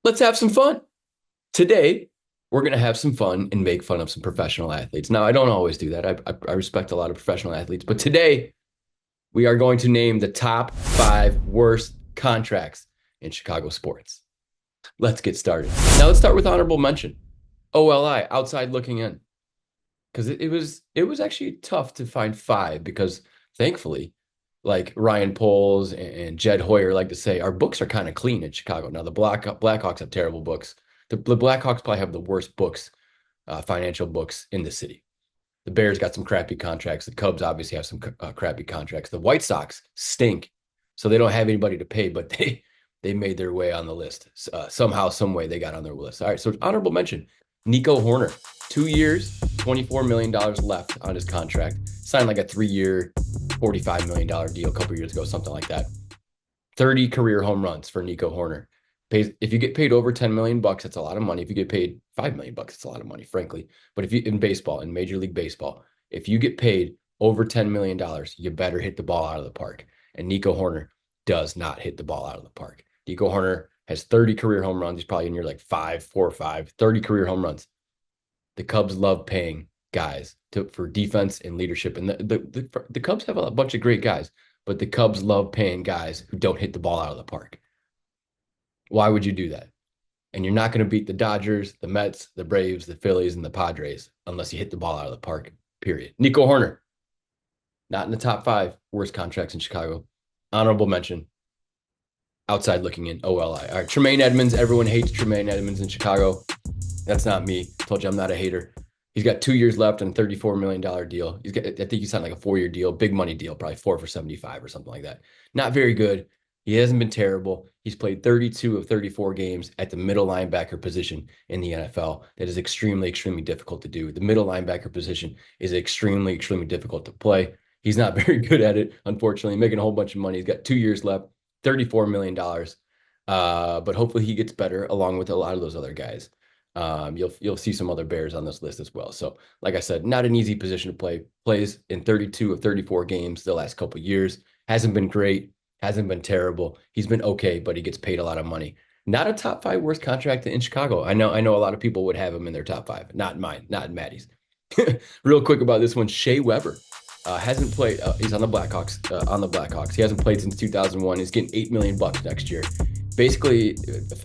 Let's have some fun. Today, we're going to have some fun and make fun of some professional athletes. Now, I don't always do that. I respect a lot of professional athletes, but today we are going to name the top 5 worst contracts in Chicago sports. Let's get started. Now, let's start with honorable mention. OLI, outside looking in, because it was actually tough to find 5 because thankfully, like Ryan Poles and Jed Hoyer like to say, our books are kind of clean in Chicago. Now the Blackhawks have terrible books. The Blackhawks probably have the worst books, financial books in the city. The Bears got some crappy contracts. The Cubs obviously have some crappy contracts. The White Sox stink, so they don't have anybody to pay, but they made their way on the list. Somehow, some way they got on their list. All right, so honorable mention, Nico Horner, 2 years, $24 million left on his contract. Signed like a 3-year, $45 million deal a couple years ago, something like that. 30 career home runs for Nico Horner. If you get paid over 10 million bucks, that's a lot of money. If you get paid 5 million bucks, it's a lot of money, frankly. But if you in baseball, in Major League Baseball, if you get paid over $10 million, you better hit the ball out of the park. And Nico Horner does not hit the ball out of the park. Nico Horner has 30 career home runs. He's probably in year like 5, 4 or 5, 30 career home runs. The Cubs love paying guys for defense and leadership. And the Cubs have a bunch of great guys, but the Cubs love paying guys who don't hit the ball out of the park. Why would you do that? And you're not going to beat the Dodgers, the Mets, the Braves, the Phillies, and the Padres unless you hit the ball out of the park, period. Nico Horner, not in the top 5 worst contracts in Chicago. Honorable mention, outside looking in, OLI. All right, Tremaine Edmunds. Everyone hates Tremaine Edmunds in Chicago. That's not me. Told you I'm not a hater. He's got 2 years left on a $34 million deal. I think he signed like a 4-year deal, big money deal, probably 4 for 75 or something like that. Not very good. He hasn't been terrible. He's played 32 of 34 games at the middle linebacker position in the NFL. That is extremely, extremely difficult to do. The middle linebacker position is extremely, extremely difficult to play. He's not very good at it, unfortunately, making a whole bunch of money. He's got 2 years left, $34 million. But hopefully he gets better along with a lot of those other guys. You'll see some other Bears on this list as well. So, like I said, not an easy position to play. Plays in 32 of 34 games the last couple of years. Hasn't been great. Hasn't been terrible. He's been okay, but he gets paid a lot of money. Not a top 5 worst contract in Chicago. I know a lot of people would have him in their top 5. Not in mine. Not in Maddie's. Real quick about this one, Shea Weber hasn't played. He's on the Blackhawks. He hasn't played since 2001. He's getting $8 million next year. Basically,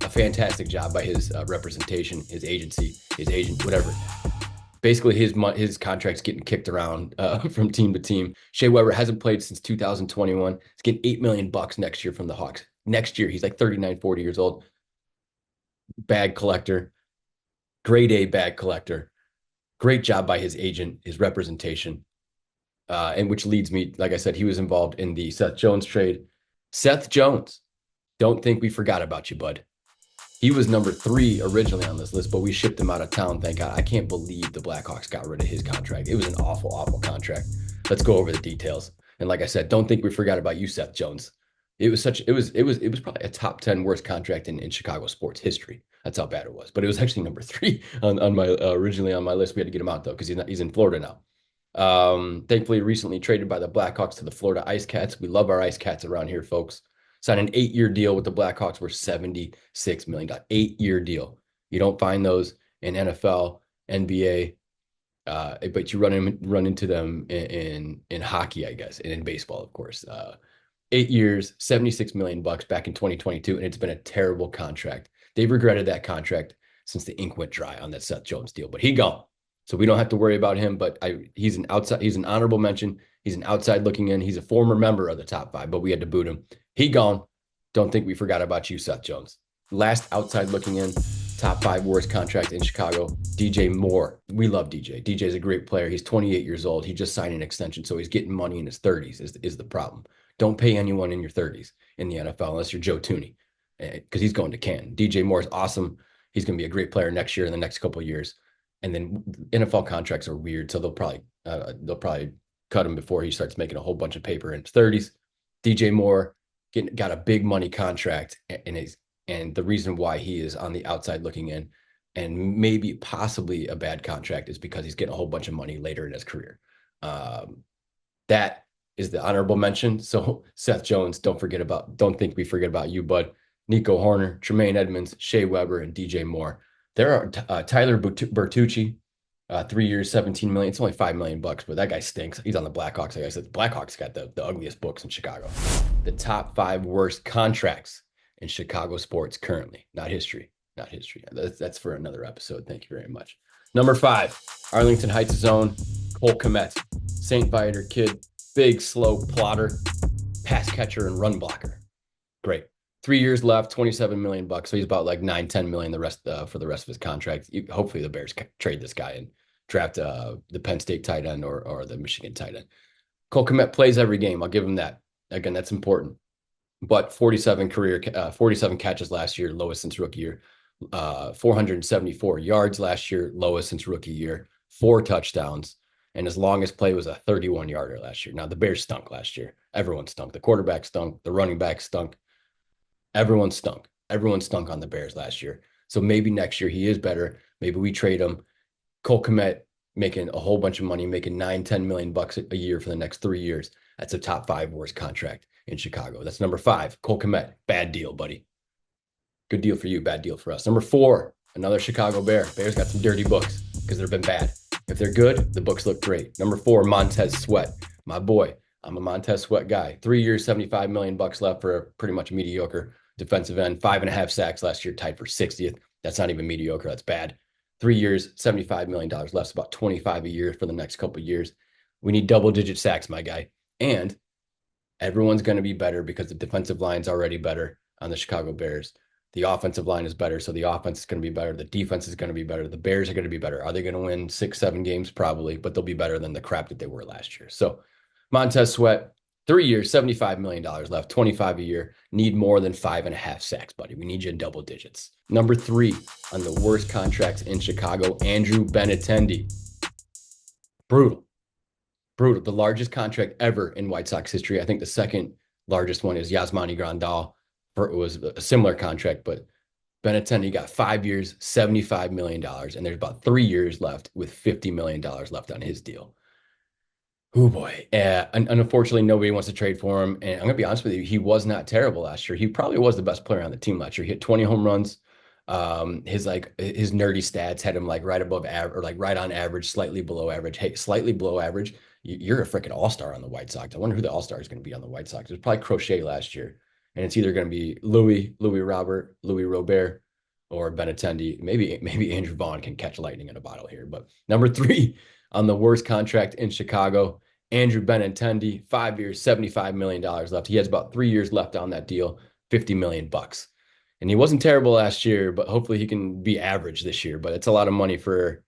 a fantastic job by his representation, his agency, his agent, whatever. Basically, his contract's getting kicked around from team to team. Shea Weber hasn't played since 2021. He's getting $8 million next year from the Hawks. Next year, he's like 39, 40 years old. Bag collector, grade A bag collector. Great job by his agent, his representation. And which leads me, like I said, he was involved in the Seth Jones trade. Seth Jones, don't think we forgot about you, bud. He was number 3 originally on this list, but we shipped him out of town. Thank God. I can't believe the Blackhawks got rid of his contract. It was an awful, awful contract. Let's go over the details. And like I said, don't think we forgot about you, Seth Jones. It was probably a top 10 worst contract in Chicago sports history. That's how bad it was. But it was actually number 3 on my originally on my list. We had to get him out though because he's in Florida now. Thankfully, recently traded by the Blackhawks to the Florida Ice Cats. We love our Ice Cats around here, folks. Signed an 8-year deal with the Blackhawks for $76 million. 8-year deal. You don't find those in NFL, NBA, but you run into them in hockey, I guess, and in baseball, of course. 8 years, $76 million back in 2022, and it's been a terrible contract. They've regretted that contract since the ink went dry on that Seth Jones deal, but he gone. So we don't have to worry about him, but he's an honorable mention. He's an outside looking in. He's a former member of the top 5, but we had to boot him. He gone. Don't think we forgot about you, Seth Jones. Last outside looking in, top 5 worst contract in Chicago, DJ Moore. We love DJ. DJ's a great player. He's 28 years old. He just signed an extension, so he's getting money in his 30s is the problem. Don't pay anyone in your 30s in the NFL unless you're Joe Tooney, because he's going to Canton. DJ Moore is awesome. He's going to be a great player next year in the next couple of years. And then NFL contracts are weird, so they'll probably cut him before he starts making a whole bunch of paper in his 30s. DJ Moore got a big money contract, and the reason why he is on the outside looking in and maybe possibly a bad contract is because he's getting a whole bunch of money later in his career. That is the honorable mention. So Seth Jones, don't think we forget about you, bud. Nico Horner, Tremaine Edmunds, Shea Weber, and DJ Moore. There are Tyler Bertucci, 3 years, 17 million. It's only $5 million, but that guy stinks. He's on the Blackhawks. Like I said, the Blackhawks got the ugliest books in Chicago. The top 5 worst contracts in Chicago sports currently, not history, not history. That's for another episode. Thank you very much. Number 5, Arlington Heights' zone, Cole Kmet, St. Viator kid, big, slow plotter, pass catcher, and run blocker. Great. 3 years left, $27 million. So he's about like 9-10 million the rest for the rest of his contract. Hopefully the Bears trade this guy and draft the Penn State tight end or the Michigan tight end. Cole Kmet plays every game. I'll give him that. Again, that's important. But 47 catches last year, lowest since rookie year. 474 yards last year, lowest since rookie year. 4 touchdowns. And his longest play was a 31-yarder last year. Now, the Bears stunk last year. Everyone stunk. The quarterback stunk. The running back stunk. Everyone stunk. Everyone stunk on the Bears last year. So maybe next year he is better. Maybe we trade him. Cole Kmet making a whole bunch of money, making $9-10 million a year for the next 3 years. That's a top 5 worst contract in Chicago. That's number 5. Cole Kmet. Bad deal, buddy. Good deal for you. Bad deal for us. Number 4, another Chicago Bear. Bears got some dirty books because they've been bad. If they're good, the books look great. Number 4, Montez Sweat. My boy. I'm a Montez Sweat guy. 3 years, $75 million left for a pretty much mediocre defensive end. 5.5 sacks last year, tied for 60th. That's not even mediocre. That's bad. 3 years, $75 million left. It's about 25 a year for the next couple of years. We need double-digit sacks, my guy. And everyone's going to be better because the defensive line's already better on the Chicago Bears. The offensive line is better, so the offense is going to be better. The defense is going to be better. The Bears are going to be better. Are they going to win 6-7 games? Probably, but they'll be better than the crap that they were last year. So Montez Sweat, 3 years, $75 million left, 25 a year. Need more than 5.5 sacks, buddy. We need you in double digits. Number 3 on the worst contracts in Chicago, Andrew Benintendi. Brutal. Brutal. The largest contract ever in White Sox history. I think the second largest one is Yasmani Grandal. It was a similar contract, but Benintendi got 5 years, $75 million, and there's about 3 years left with $50 million left on his deal. Oh boy. Unfortunately, nobody wants to trade for him. And I'm gonna be honest with you, he was not terrible last year. He probably was the best player on the team last year. He hit 20 home runs. His nerdy stats had him like right above average, or like right on average, slightly below average. Hey, slightly below average. You're a freaking all-star on the White Sox. I wonder who the all-star is going to be on the White Sox. It was probably Crochet last year. And it's either going to be Louis Robert, or Benintendi. Maybe Andrew Vaughn can catch lightning in a bottle here. But number 3 on the worst contract in Chicago, Andrew Benintendi, 5 years, $75 million left. He has about 3 years left on that deal, $50 million. And he wasn't terrible last year, but hopefully he can be average this year. But it's a lot of money for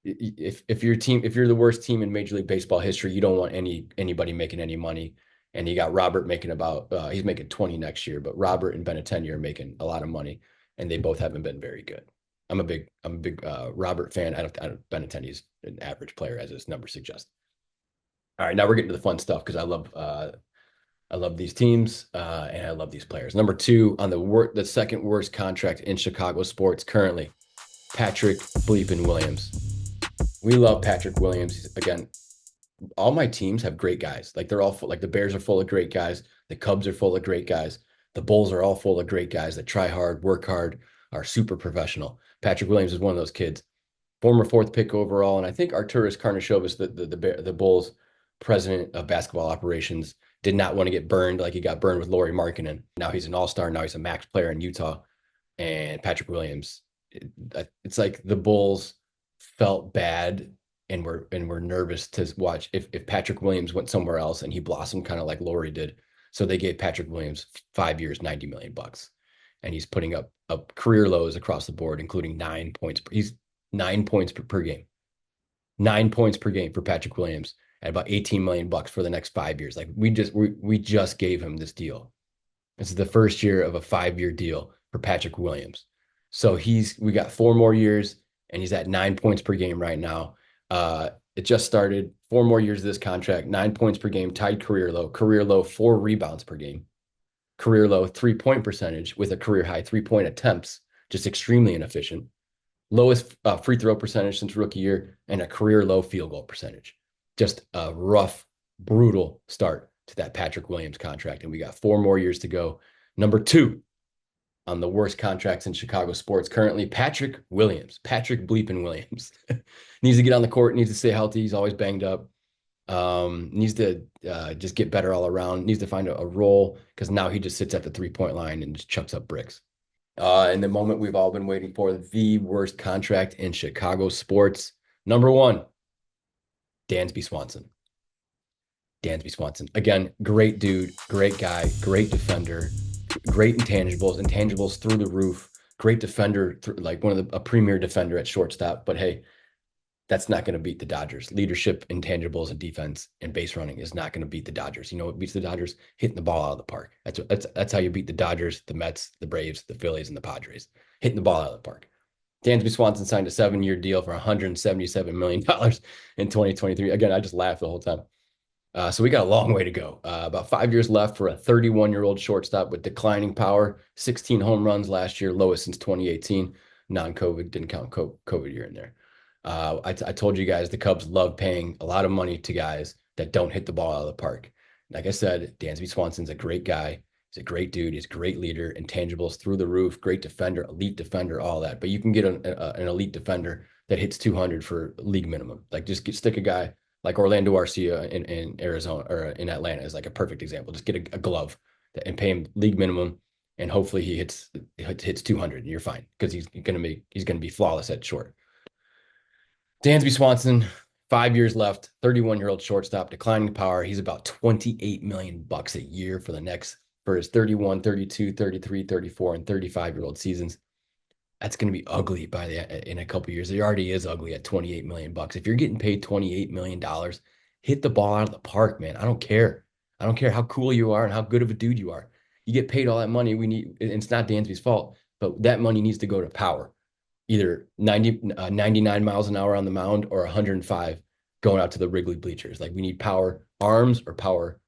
if you're the worst team in Major League Baseball history, you don't want anybody making any money. And you got Robert making he's making 20 next year, but Robert and Benintendi are making a lot of money, and they both haven't been very good. I'm a big Robert fan. Benintendi's an average player, as his number suggests. All right, now we're getting to the fun stuff because I love these teams and I love these players. Number 2 on the second worst contract in Chicago sports currently, Patrick Bleepin Williams. We love Patrick Williams. Again, all my teams have great guys. Like they're all full, like the Bears are full of great guys. The Cubs are full of great guys. The Bulls are all full of great guys that try hard, work hard, are super professional. Patrick Williams is one of those kids. Former 4th pick overall, and I think Arturas Karnisovas, the Bulls president of basketball operations, did not want to get burned like he got burned with Lauri Markkanen. Now he's an all-star. Now he's a max player in Utah. And Patrick Williams, it's like the Bulls felt bad and were nervous to watch if Patrick Williams went somewhere else and he blossomed kind of like Lauri did. So they gave Patrick Williams 5 years, $90 million. And he's putting up career lows across the board, including 9 points. He's 9 points per game. 9 points per game for Patrick Williams at about $18 million for the next 5 years. Like we just gave him this deal. This is the first year of a 5-year deal for Patrick Williams. So we got 4 more years and he's at 9 points per game right now. It just started. 4 more years of this contract, 9 points per game, tied career low, 4 rebounds per game, career low 3-point percentage with a career high 3-point attempts, just extremely inefficient. Lowest free throw percentage since rookie year and a career low field goal percentage. Just a rough, brutal start to that Patrick Williams contract. And we got 4 more years to go. Number 2 on the worst contracts in Chicago sports currently, Patrick Williams. Patrick bleeping Williams. Needs to get on the court, needs to stay healthy. He's always banged up. Needs to just get better all around. Needs to find a role because now he just sits at the 3-point line and just chucks up bricks. And the moment we've all been waiting for, the worst contract in Chicago sports. Number one, Dansby Swanson. Dansby Swanson. Again, great dude, great guy, great defender, great intangibles through the roof, great defender, like a premier defender at shortstop. But hey, that's not going to beat the Dodgers. Leadership, intangibles, and defense and base running is not going to beat the Dodgers. You know what beats the Dodgers? Hitting the ball out of the park. That's how you beat the Dodgers, the Mets, the Braves, the Phillies, and the Padres. Hitting the ball out of the park. Dansby Swanson signed a 7-year deal for $177 million in 2023. Again, I just laughed the whole time. So we got a long way to go. About 5 years left for a 31-year-old shortstop with declining power. 16 home runs last year, lowest since 2018. Non-COVID, didn't count COVID year in there. I told you guys the Cubs love paying a lot of money to guys that don't hit the ball out of the park. Like I said, Dansby Swanson's a great guy. He's a great dude. He's a great leader. Intangibles through the roof. Great defender, elite defender, all that. But you can get an elite defender that hits 200 for league minimum. Like just stick a guy like Orlando Arcia in Arizona or in Atlanta is like a perfect example. Just get a glove and pay him league minimum, and hopefully he hits 200 and you're fine because he's gonna be flawless at short. Dansby Swanson, 5 years left, 31-year-old shortstop, declining power. He's about $28 million a year for his 31, 32, 33, 34, and 35-year-old seasons. That's going to be ugly in a couple of years. It already is ugly at $28 million. If you're getting paid $28 million, hit the ball out of the park, man. I don't care. I don't care how cool you are and how good of a dude you are. You get paid all that money. It's not Dansby's fault, but that money needs to go to power. Either 99 miles an hour on the mound or 105 going out to the Wrigley bleachers. Like we need power arms or power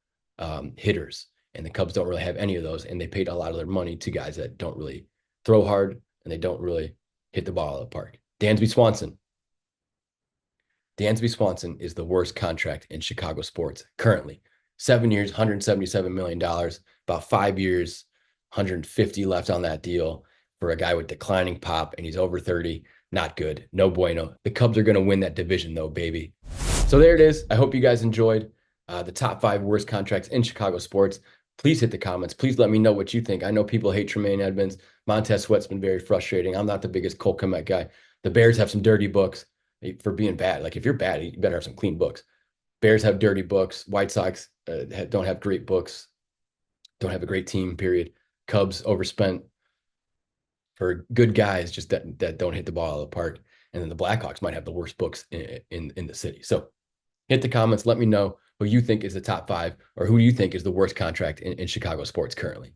hitters. And the Cubs don't really have any of those. And they paid a lot of their money to guys that don't really throw hard and they don't really hit the ball out of the park. Dansby Swanson. Dansby Swanson is the worst contract in Chicago sports currently. 7 years, $177 million, about 5 years, 150 left on that deal for a guy with declining pop, and he's over 30. Not good. No bueno. The Cubs are going to win that division, though, baby. So there it is. I hope you guys enjoyed the top 5 worst contracts in Chicago sports. Please hit the comments. Please let me know what you think. I know people hate Tremaine Edmunds. Montez Sweat's been very frustrating. I'm not the biggest Cole Kmet guy. The Bears have some dirty books for being bad. Like if you're bad, you better have some clean books. Bears have dirty books. White Sox don't have great books. Don't have a great team, period. Cubs overspent for good guys just that don't hit the ball out of the park. And then the Blackhawks might have the worst books in the city. So hit the comments. Let me know who you think is the top 5 or who you think is the worst contract in Chicago sports currently.